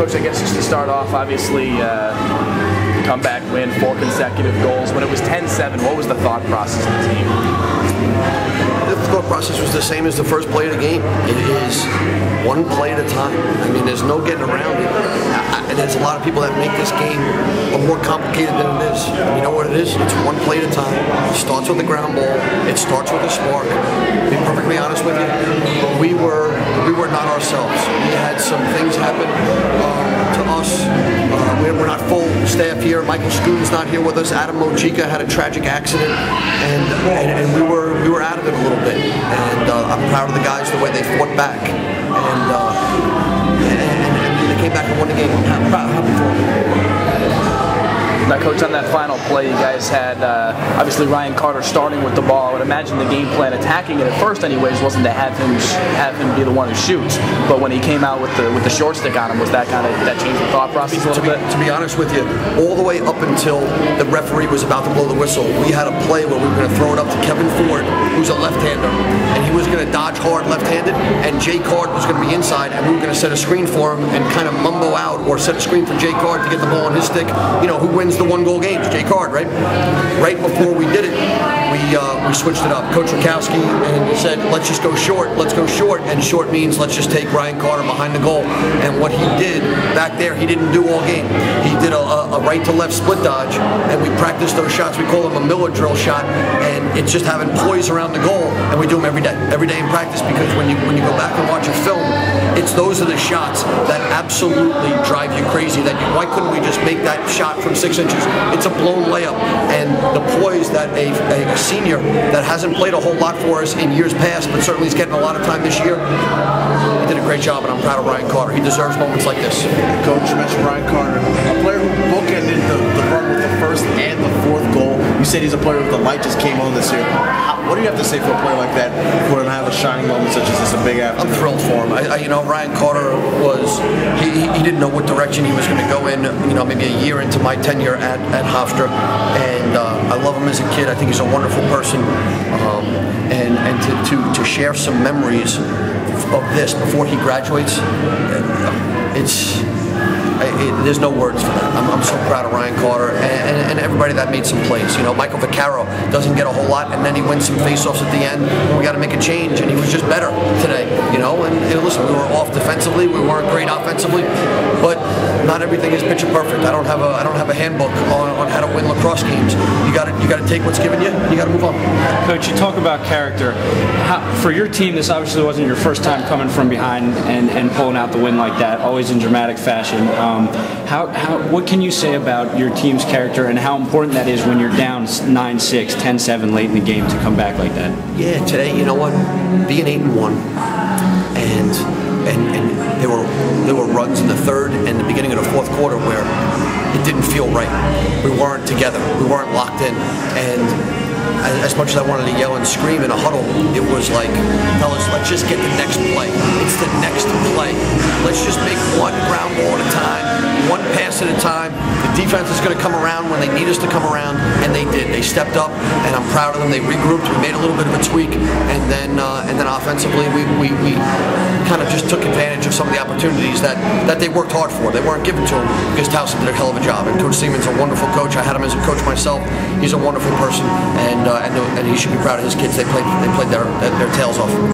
Coach, I guess just to start off, obviously comeback win, 4 consecutive goals. When it was 10-7, what was the thought process of the team? The thought process was the same as the first play of the game. It is one play at a time. I mean, there's no getting around it. And there's a lot of people that make this game more complicated than it is. You know what it is? It's one play at a time. It starts with a ground ball. It starts with a spark. To be perfectly honest with you, we were not ourselves. We had some things happen to us. We're not full staff here. Michael Scoon's not here with us. Adam Mojica had a tragic accident, and we were out of it a little bit. And I'm proud of the guys, the way they fought back, and they came back and won the game. I'm happy for them. Now, Coach, on that final play, you guys had obviously Ryan Carter starting with the ball. I would imagine the game plan, attacking it at first, anyways, wasn't to have him be the one who shoots. But when he came out with the short stick on him, was that that changed the thought process a little bit? To be honest with you, all the way up until the referee was about to blow the whistle, we had a play where we were going to throw it up to Kevin Ford, who's a left-hander, and he was going to dodge hard left-handed, and Jay Card was going to be inside, and we were going to set a screen for him and kind of mumbo out or set a screen for Jay Card to get the ball on his stick. You know, who wins the 1-goal games? Jay Card, right? Right before we did it, we switched it up. Coach Rakowski and said, let's just go short. Let's go short, and short means let's just take Ryan Carter behind the goal. And what he did back there, he didn't do all game. He did a right to left split dodge, and we practiced those shots. We call them a Miller drill shot, and it's just having poise around the goal, and we do them every day in practice, because when you go back and watch a film, those are the shots that absolutely drive you crazy. Why couldn't we just make that shot from 6 inches? It's a blown layup, and the poise that a senior that hasn't played a whole lot for us in years past, but certainly is getting a lot of time this year, he did a great job, and I'm proud of Ryan Carter. He deserves moments like this. Coach, you mentioned Ryan Carter, a player who bookended the run with the first and the fourth goal. You said he's a player with the light just came on this year. What do you have to say for a player like that who would have a shining moment such as this, a big afternoon? I'm thrilled for him. You know, Ryan Carter he didn't know what direction he was going to go in. You know, maybe a year into my tenure at Hofstra, and I love him as a kid. I think he's a wonderful person, and to share some memories of this before he graduates, there's no words for that. I'm so proud of Ryan Carter and everybody that made some plays. You know, Michael Vaccaro doesn't get a whole lot, and then he wins some faceoffs at the end. We got to make a change, and he was just better today. You know, and listen, we were off defensively, we weren't great offensively, but not everything is picture perfect. I don't have a handbook on how to win lacrosse games. You got to take what's given you. You got to move on. Coach, you talk about character. For your team, this obviously wasn't your first time coming from behind and pulling out the win like that. Always in dramatic fashion. What can you say about your team's character and how important that is when you're down 9-6, 10-7 late in the game to come back like that? Yeah, today, you know what? Being 8-1, and there were runs in the third and the beginning of the fourth quarter where it didn't feel right. We weren't together. We weren't locked in, and as much as I wanted to yell and scream in a huddle, it was like, fellas, let's just get the next play. It's the next play. Let's just make one ground ball at a time, one pass at a time. The defense is going to come around when they need us to come around, and they did. They stepped up, and I'm proud of them. They regrouped. We made a little bit of a tweak, and then offensively, we kind of just took advantage of some of the opportunities that they worked hard for. They weren't given to them because Towson did a hell of a job. And Coach Seaman's a wonderful coach. I had him as a coach myself. He's a wonderful person, and he should be proud of his kids. They played their tails off.